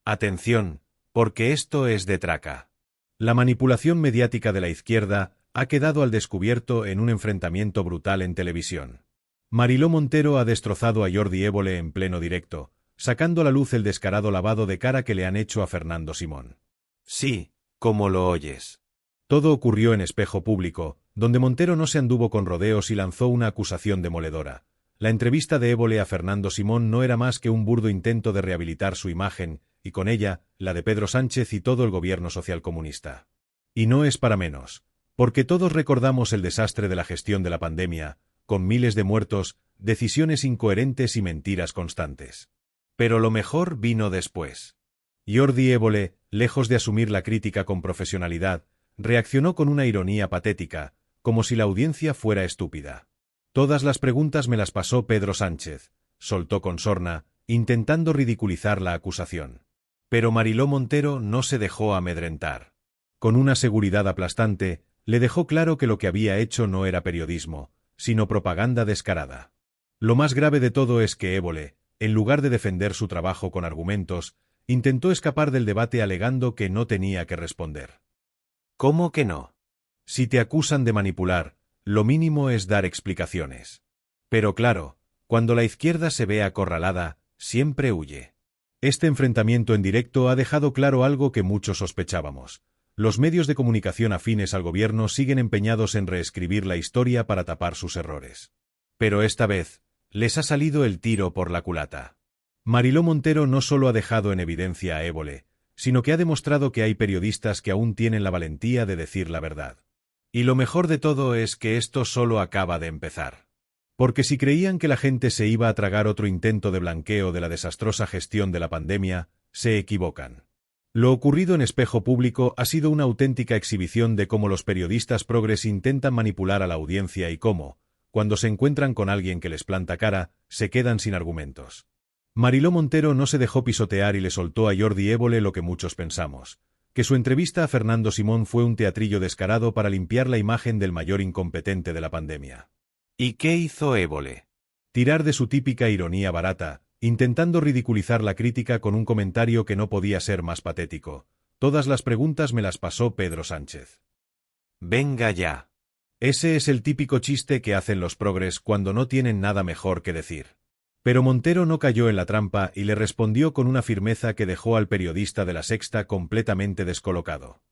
Atención, porque esto es de traca. La manipulación mediática de la izquierda ha quedado al descubierto en un enfrentamiento brutal en televisión. Mariló Montero ha destrozado a Jordi Évole en pleno directo, sacando a la luz el descarado lavado de cara que le han hecho a Fernando Simón. Sí, como lo oyes. Todo ocurrió en Espejo Público, donde Montero no se anduvo con rodeos y lanzó una acusación demoledora. La entrevista de Évole a Fernando Simón no era más que un burdo intento de rehabilitar su imagen, y con ella, la de Pedro Sánchez y todo el gobierno socialcomunista. Y no es para menos, porque todos recordamos el desastre de la gestión de la pandemia, con miles de muertos, decisiones incoherentes y mentiras constantes. Pero lo mejor vino después. Jordi Évole, lejos de asumir la crítica con profesionalidad, reaccionó con una ironía patética, como si la audiencia fuera estúpida. Todas las preguntas me las pasó Pedro Sánchez, soltó con sorna, intentando ridiculizar la acusación. Pero Mariló Montero no se dejó amedrentar. Con una seguridad aplastante, le dejó claro que lo que había hecho no era periodismo, sino propaganda descarada. Lo más grave de todo es que Évole, en lugar de defender su trabajo con argumentos, intentó escapar del debate alegando que no tenía que responder. ¿Cómo que no? Si te acusan de manipular, lo mínimo es dar explicaciones. Pero claro, cuando la izquierda se ve acorralada, siempre huye. Este enfrentamiento en directo ha dejado claro algo que muchos sospechábamos. Los medios de comunicación afines al gobierno siguen empeñados en reescribir la historia para tapar sus errores. Pero esta vez, les ha salido el tiro por la culata. Mariló Montero no solo ha dejado en evidencia a Évole, sino que ha demostrado que hay periodistas que aún tienen la valentía de decir la verdad. Y lo mejor de todo es que esto solo acaba de empezar. Porque si creían que la gente se iba a tragar otro intento de blanqueo de la desastrosa gestión de la pandemia, se equivocan. Lo ocurrido en Espejo Público ha sido una auténtica exhibición de cómo los periodistas progres intentan manipular a la audiencia y cómo, cuando se encuentran con alguien que les planta cara, se quedan sin argumentos. Mariló Montero no se dejó pisotear y le soltó a Jordi Évole lo que muchos pensamos, que su entrevista a Fernando Simón fue un teatrillo descarado para limpiar la imagen del mayor incompetente de la pandemia. ¿Y qué hizo Évole? Tirar de su típica ironía barata, intentando ridiculizar la crítica con un comentario que no podía ser más patético. Todas las preguntas me las pasó Pedro Sánchez. Venga ya. Ese es el típico chiste que hacen los progres cuando no tienen nada mejor que decir. Pero Montero no cayó en la trampa y le respondió con una firmeza que dejó al periodista de La Sexta completamente descolocado.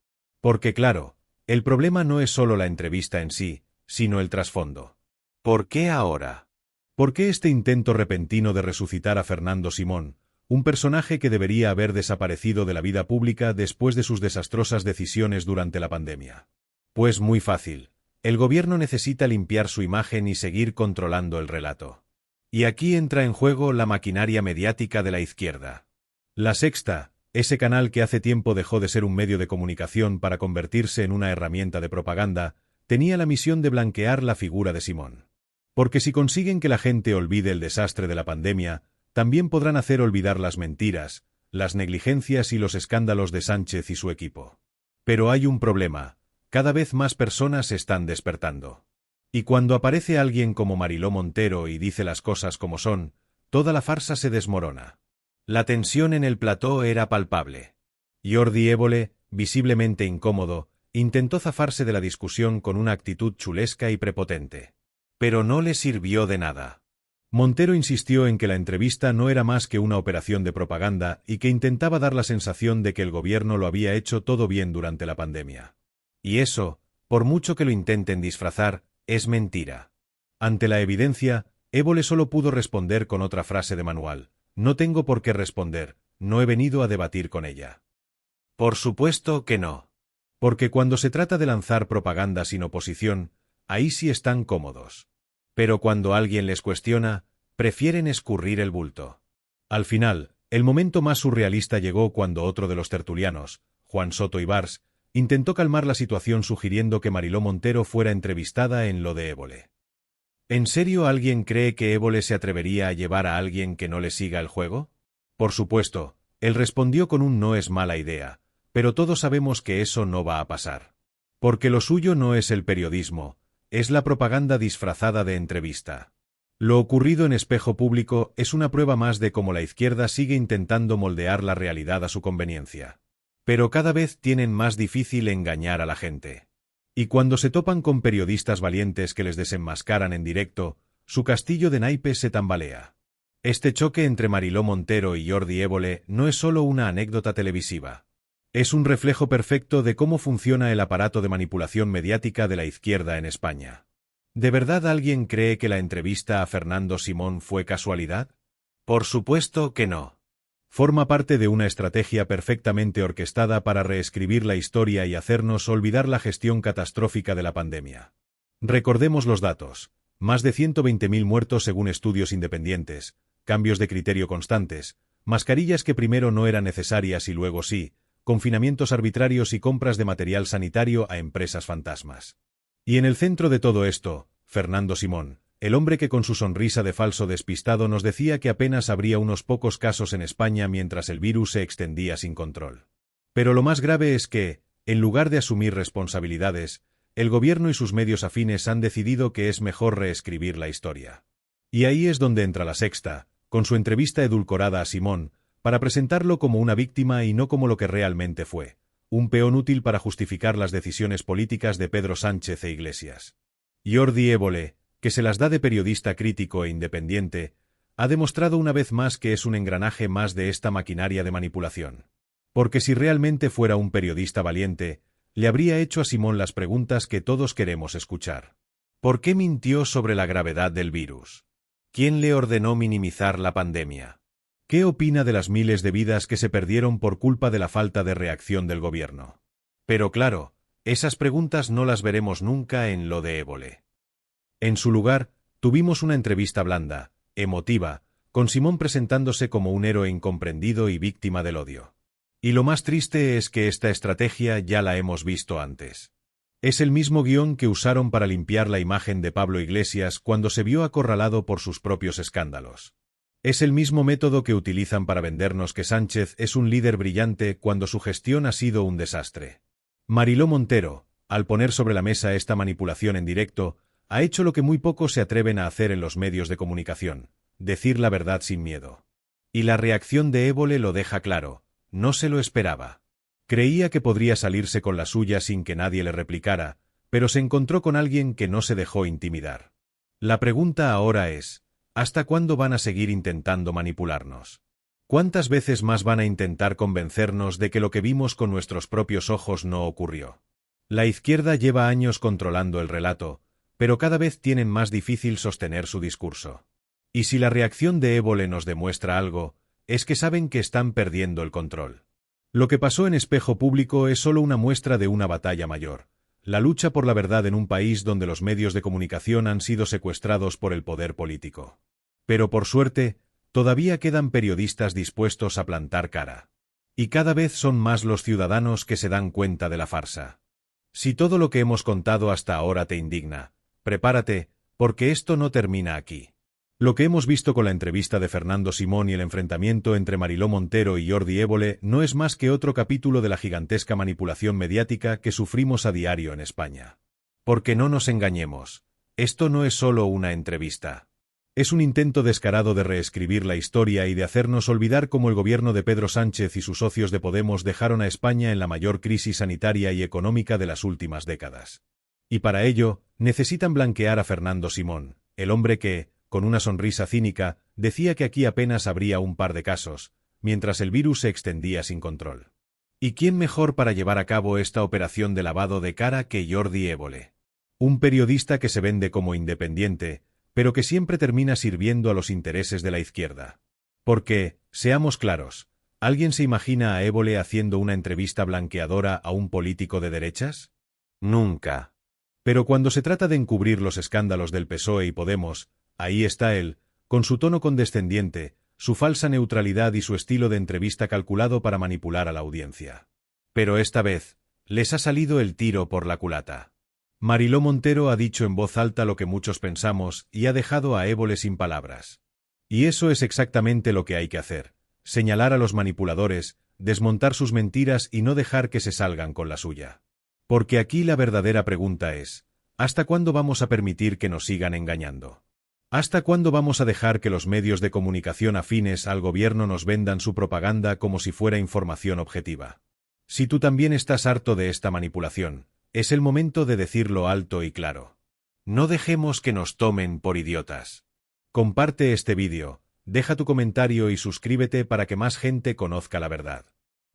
Porque claro, el problema no es solo la entrevista en sí, sino el trasfondo. ¿Por qué ahora? ¿Por qué este intento repentino de resucitar a Fernando Simón, un personaje que debería haber desaparecido de la vida pública después de sus desastrosas decisiones durante la pandemia? Pues muy fácil. El gobierno necesita limpiar su imagen y seguir controlando el relato. Y aquí entra en juego la maquinaria mediática de la izquierda. La Sexta, ese canal que hace tiempo dejó de ser un medio de comunicación para convertirse en una herramienta de propaganda, tenía la misión de blanquear la figura de Simón. Porque si consiguen que la gente olvide el desastre de la pandemia, también podrán hacer olvidar las mentiras, las negligencias y los escándalos de Sánchez y su equipo. Pero hay un problema, cada vez más personas están despertando. Y cuando aparece alguien como Mariló Montero y dice las cosas como son, toda la farsa se desmorona. La tensión en el plató era palpable. Jordi Évole, visiblemente incómodo, intentó zafarse de la discusión con una actitud chulesca y prepotente. Pero no le sirvió de nada. Montero insistió en que la entrevista no era más que una operación de propaganda y que intentaba dar la sensación de que el gobierno lo había hecho todo bien durante la pandemia. Y eso, por mucho que lo intenten disfrazar, es mentira. Ante la evidencia, Évole solo pudo responder con otra frase de manual: no tengo por qué responder, no he venido a debatir con ella. Por supuesto que no. Porque cuando se trata de lanzar propaganda sin oposición, ahí sí están cómodos. Pero cuando alguien les cuestiona, prefieren escurrir el bulto. Al final, el momento más surrealista llegó cuando otro de los tertulianos, Juan Soto Ibars, intentó calmar la situación sugiriendo que Mariló Montero fuera entrevistada en lo de Évole. ¿En serio alguien cree que Évole se atrevería a llevar a alguien que no le siga el juego? Por supuesto, él respondió con un no es mala idea, pero todos sabemos que eso no va a pasar. Porque lo suyo no es el periodismo, es la propaganda disfrazada de entrevista. Lo ocurrido en Espejo Público es una prueba más de cómo la izquierda sigue intentando moldear la realidad a su conveniencia. Pero cada vez tienen más difícil engañar a la gente. Y cuando se topan con periodistas valientes que les desenmascaran en directo, su castillo de naipes se tambalea. Este choque entre Mariló Montero y Jordi Évole no es solo una anécdota televisiva. Es un reflejo perfecto de cómo funciona el aparato de manipulación mediática de la izquierda en España. ¿De verdad alguien cree que la entrevista a Fernando Simón fue casualidad? Por supuesto que no. Forma parte de una estrategia perfectamente orquestada para reescribir la historia y hacernos olvidar la gestión catastrófica de la pandemia. Recordemos los datos. Más de 120.000 muertos según estudios independientes, cambios de criterio constantes, mascarillas que primero no eran necesarias y luego sí, confinamientos arbitrarios y compras de material sanitario a empresas fantasmas. Y en el centro de todo esto, Fernando Simón, el hombre que con su sonrisa de falso despistado nos decía que apenas habría unos pocos casos en España mientras el virus se extendía sin control. Pero lo más grave es que, en lugar de asumir responsabilidades, el gobierno y sus medios afines han decidido que es mejor reescribir la historia. Y ahí es donde entra La Sexta, con su entrevista edulcorada a Simón, para presentarlo como una víctima y no como lo que realmente fue, un peón útil para justificar las decisiones políticas de Pedro Sánchez e Iglesias. Jordi Évole, que se las da de periodista crítico e independiente, ha demostrado una vez más que es un engranaje más de esta maquinaria de manipulación. Porque si realmente fuera un periodista valiente, le habría hecho a Simón las preguntas que todos queremos escuchar. ¿Por qué mintió sobre la gravedad del virus? ¿Quién le ordenó minimizar la pandemia? ¿Qué opina de las miles de vidas que se perdieron por culpa de la falta de reacción del gobierno? Pero claro, esas preguntas no las veremos nunca en lo de Évole. En su lugar, tuvimos una entrevista blanda, emotiva, con Simón presentándose como un héroe incomprendido y víctima del odio. Y lo más triste es que esta estrategia ya la hemos visto antes. Es el mismo guión que usaron para limpiar la imagen de Pablo Iglesias cuando se vio acorralado por sus propios escándalos. Es el mismo método que utilizan para vendernos que Sánchez es un líder brillante cuando su gestión ha sido un desastre. Mariló Montero, al poner sobre la mesa esta manipulación en directo, ha hecho lo que muy pocos se atreven a hacer en los medios de comunicación, decir la verdad sin miedo. Y la reacción de Évole lo deja claro, no se lo esperaba. Creía que podría salirse con la suya sin que nadie le replicara, pero se encontró con alguien que no se dejó intimidar. La pregunta ahora es, ¿hasta cuándo van a seguir intentando manipularnos? ¿Cuántas veces más van a intentar convencernos de que lo que vimos con nuestros propios ojos no ocurrió? La izquierda lleva años controlando el relato, pero cada vez tienen más difícil sostener su discurso. Y si la reacción de Évole nos demuestra algo, es que saben que están perdiendo el control. Lo que pasó en Espejo Público es solo una muestra de una batalla mayor, la lucha por la verdad en un país donde los medios de comunicación han sido secuestrados por el poder político. Pero por suerte, todavía quedan periodistas dispuestos a plantar cara. Y cada vez son más los ciudadanos que se dan cuenta de la farsa. Si todo lo que hemos contado hasta ahora te indigna, prepárate, porque esto no termina aquí. Lo que hemos visto con la entrevista de Fernando Simón y el enfrentamiento entre Mariló Montero y Jordi Évole no es más que otro capítulo de la gigantesca manipulación mediática que sufrimos a diario en España. Porque no nos engañemos, esto no es solo una entrevista. Es un intento descarado de reescribir la historia y de hacernos olvidar cómo el gobierno de Pedro Sánchez y sus socios de Podemos dejaron a España en la mayor crisis sanitaria y económica de las últimas décadas. Y para ello, necesitan blanquear a Fernando Simón, el hombre que, con una sonrisa cínica, decía que aquí apenas habría un par de casos, mientras el virus se extendía sin control. ¿Y quién mejor para llevar a cabo esta operación de lavado de cara que Jordi Évole? Un periodista que se vende como independiente, pero que siempre termina sirviendo a los intereses de la izquierda. Porque, seamos claros, ¿alguien se imagina a Évole haciendo una entrevista blanqueadora a un político de derechas? Nunca. Pero cuando se trata de encubrir los escándalos del PSOE y Podemos, ahí está él, con su tono condescendiente, su falsa neutralidad y su estilo de entrevista calculado para manipular a la audiencia. Pero esta vez, les ha salido el tiro por la culata. Mariló Montero ha dicho en voz alta lo que muchos pensamos y ha dejado a Évole sin palabras. Y eso es exactamente lo que hay que hacer, señalar a los manipuladores, desmontar sus mentiras y no dejar que se salgan con la suya. Porque aquí la verdadera pregunta es, ¿hasta cuándo vamos a permitir que nos sigan engañando? ¿Hasta cuándo vamos a dejar que los medios de comunicación afines al gobierno nos vendan su propaganda como si fuera información objetiva? Si tú también estás harto de esta manipulación, es el momento de decirlo alto y claro. No dejemos que nos tomen por idiotas. Comparte este vídeo, deja tu comentario y suscríbete para que más gente conozca la verdad.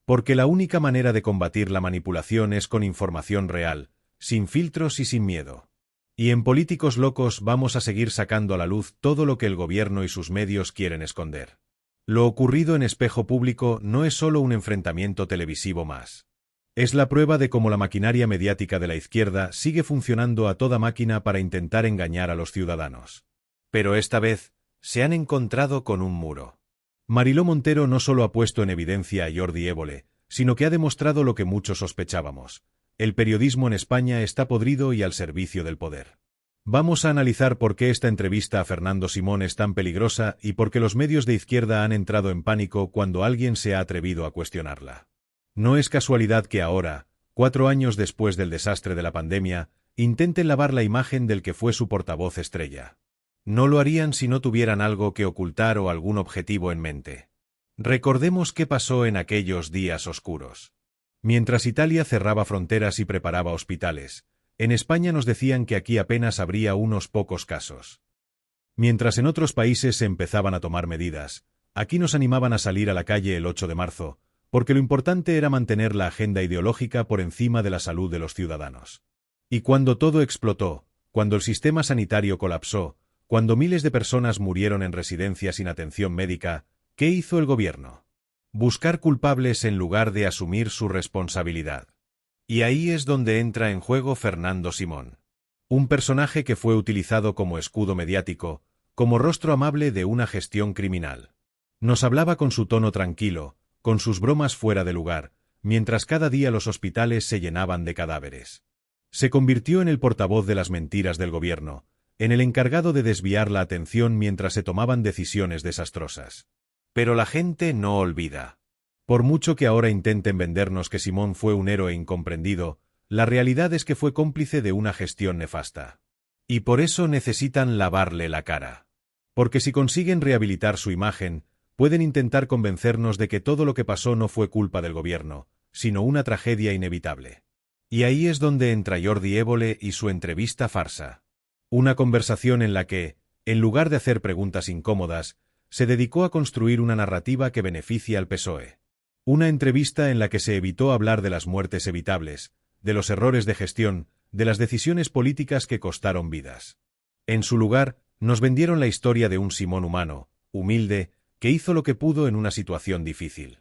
Porque la única manera de combatir la manipulación es con información real, sin filtros y sin miedo. Y en Políticos Locos vamos a seguir sacando a la luz todo lo que el gobierno y sus medios quieren esconder. Lo ocurrido en Espejo Público no es solo un enfrentamiento televisivo más. Es la prueba de cómo la maquinaria mediática de la izquierda sigue funcionando a toda máquina para intentar engañar a los ciudadanos. Pero esta vez, se han encontrado con un muro. Mariló Montero no solo ha puesto en evidencia a Jordi Évole, sino que ha demostrado lo que muchos sospechábamos. El periodismo en España está podrido y al servicio del poder. Vamos a analizar por qué esta entrevista a Fernando Simón es tan peligrosa y por qué los medios de izquierda han entrado en pánico cuando alguien se ha atrevido a cuestionarla. No es casualidad que ahora, 4 años después del desastre de la pandemia, intenten lavar la imagen del que fue su portavoz estrella. No lo harían si no tuvieran algo que ocultar o algún objetivo en mente. Recordemos qué pasó en aquellos días oscuros. Mientras Italia cerraba fronteras y preparaba hospitales, en España nos decían que aquí apenas habría unos pocos casos. Mientras en otros países se empezaban a tomar medidas, aquí nos animaban a salir a la calle el 8 de marzo, porque lo importante era mantener la agenda ideológica por encima de la salud de los ciudadanos. Y cuando todo explotó, cuando el sistema sanitario colapsó, cuando miles de personas murieron en residencias sin atención médica, ¿qué hizo el gobierno? Buscar culpables en lugar de asumir su responsabilidad. Y ahí es donde entra en juego Fernando Simón. Un personaje que fue utilizado como escudo mediático, como rostro amable de una gestión criminal. Nos hablaba con su tono tranquilo, con sus bromas fuera de lugar, mientras cada día los hospitales se llenaban de cadáveres. Se convirtió en el portavoz de las mentiras del gobierno, en el encargado de desviar la atención mientras se tomaban decisiones desastrosas. Pero la gente no olvida. Por mucho que ahora intenten vendernos que Simón fue un héroe incomprendido, la realidad es que fue cómplice de una gestión nefasta. Y por eso necesitan lavarle la cara. Porque si consiguen rehabilitar su imagen, pueden intentar convencernos de que todo lo que pasó no fue culpa del gobierno, sino una tragedia inevitable. Y ahí es donde entra Jordi Évole y su entrevista farsa. Una conversación en la que, en lugar de hacer preguntas incómodas, se dedicó a construir una narrativa que beneficia al PSOE. Una entrevista en la que se evitó hablar de las muertes evitables, de los errores de gestión, de las decisiones políticas que costaron vidas. En su lugar, nos vendieron la historia de un Simón humano, humilde, que hizo lo que pudo en una situación difícil.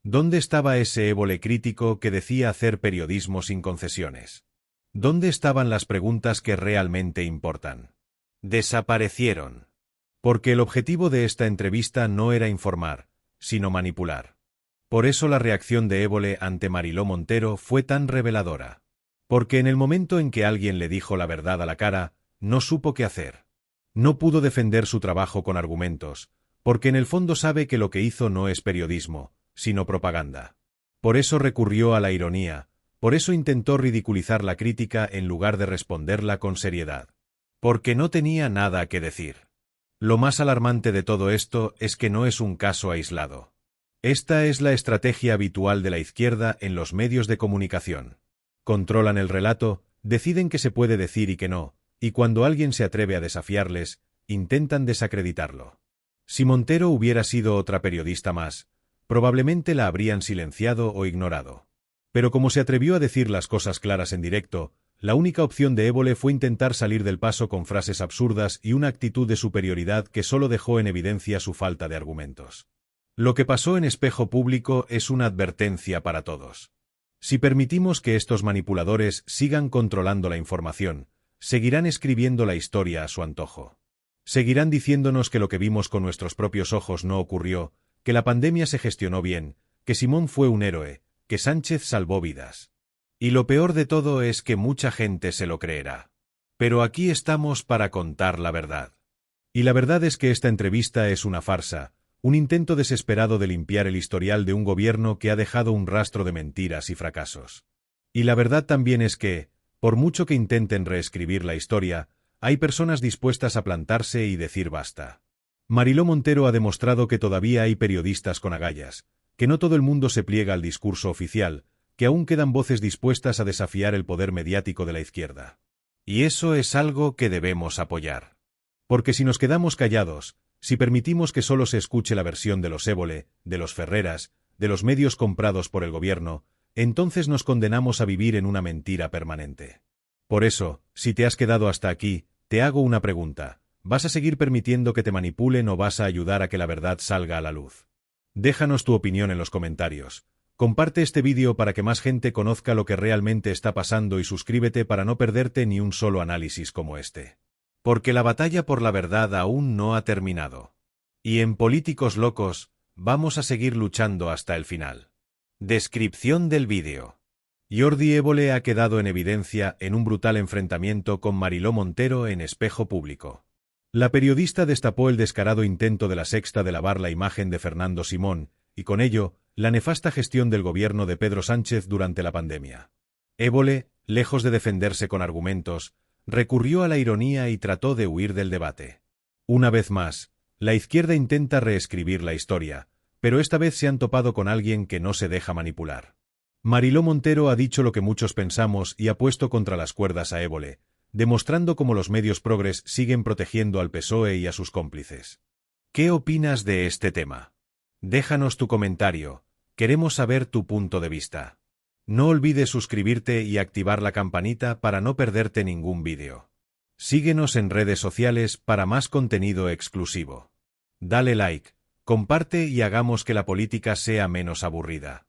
¿Dónde estaba ese Évole crítico que decía hacer periodismo sin concesiones? ¿Dónde estaban las preguntas que realmente importan? Desaparecieron. Porque el objetivo de esta entrevista no era informar, sino manipular. Por eso la reacción de Évole ante Mariló Montero fue tan reveladora. Porque en el momento en que alguien le dijo la verdad a la cara, no supo qué hacer. No pudo defender su trabajo con argumentos, porque en el fondo sabe que lo que hizo no es periodismo, sino propaganda. Por eso recurrió a la ironía, por eso intentó ridiculizar la crítica en lugar de responderla con seriedad. Porque no tenía nada que decir. Lo más alarmante de todo esto es que no es un caso aislado. Esta es la estrategia habitual de la izquierda en los medios de comunicación. Controlan el relato, deciden qué se puede decir y qué no, y cuando alguien se atreve a desafiarles, intentan desacreditarlo. Si Montero hubiera sido otra periodista más, probablemente la habrían silenciado o ignorado. Pero como se atrevió a decir las cosas claras en directo, la única opción de Évole fue intentar salir del paso con frases absurdas y una actitud de superioridad que solo dejó en evidencia su falta de argumentos. Lo que pasó en Espejo Público es una advertencia para todos. Si permitimos que estos manipuladores sigan controlando la información, seguirán escribiendo la historia a su antojo. Seguirán diciéndonos que lo que vimos con nuestros propios ojos no ocurrió, que la pandemia se gestionó bien, que Simón fue un héroe, que Sánchez salvó vidas. Y lo peor de todo es que mucha gente se lo creerá. Pero aquí estamos para contar la verdad. Y la verdad es que esta entrevista es una farsa, un intento desesperado de limpiar el historial de un gobierno que ha dejado un rastro de mentiras y fracasos. Y la verdad también es que, por mucho que intenten reescribir la historia, hay personas dispuestas a plantarse y decir basta. Mariló Montero ha demostrado que todavía hay periodistas con agallas, que no todo el mundo se pliega al discurso oficial, que aún quedan voces dispuestas a desafiar el poder mediático de la izquierda. Y eso es algo que debemos apoyar. Porque si nos quedamos callados, si permitimos que solo se escuche la versión de los Évole, de los Ferreras, de los medios comprados por el gobierno, entonces nos condenamos a vivir en una mentira permanente. Por eso, si te has quedado hasta aquí, te hago una pregunta. ¿Vas a seguir permitiendo que te manipulen o vas a ayudar a que la verdad salga a la luz? Déjanos tu opinión en los comentarios. Comparte este vídeo para que más gente conozca lo que realmente está pasando y suscríbete para no perderte ni un solo análisis como este. Porque la batalla por la verdad aún no ha terminado. Y en Políticos Locos, vamos a seguir luchando hasta el final. Descripción del vídeo. Jordi Évole ha quedado en evidencia en un brutal enfrentamiento con Mariló Montero en Espejo Público. La periodista destapó el descarado intento de La Sexta de lavar la imagen de Fernando Simón, y con ello, la nefasta gestión del gobierno de Pedro Sánchez durante la pandemia. Évole, lejos de defenderse con argumentos, recurrió a la ironía y trató de huir del debate. Una vez más, la izquierda intenta reescribir la historia, pero esta vez se han topado con alguien que no se deja manipular. Mariló Montero ha dicho lo que muchos pensamos y ha puesto contra las cuerdas a Évole, demostrando cómo los medios progres siguen protegiendo al PSOE y a sus cómplices. ¿Qué opinas de este tema? Déjanos tu comentario, queremos saber tu punto de vista. No olvides suscribirte y activar la campanita para no perderte ningún vídeo. Síguenos en redes sociales para más contenido exclusivo. Dale like, comparte y hagamos que la política sea menos aburrida.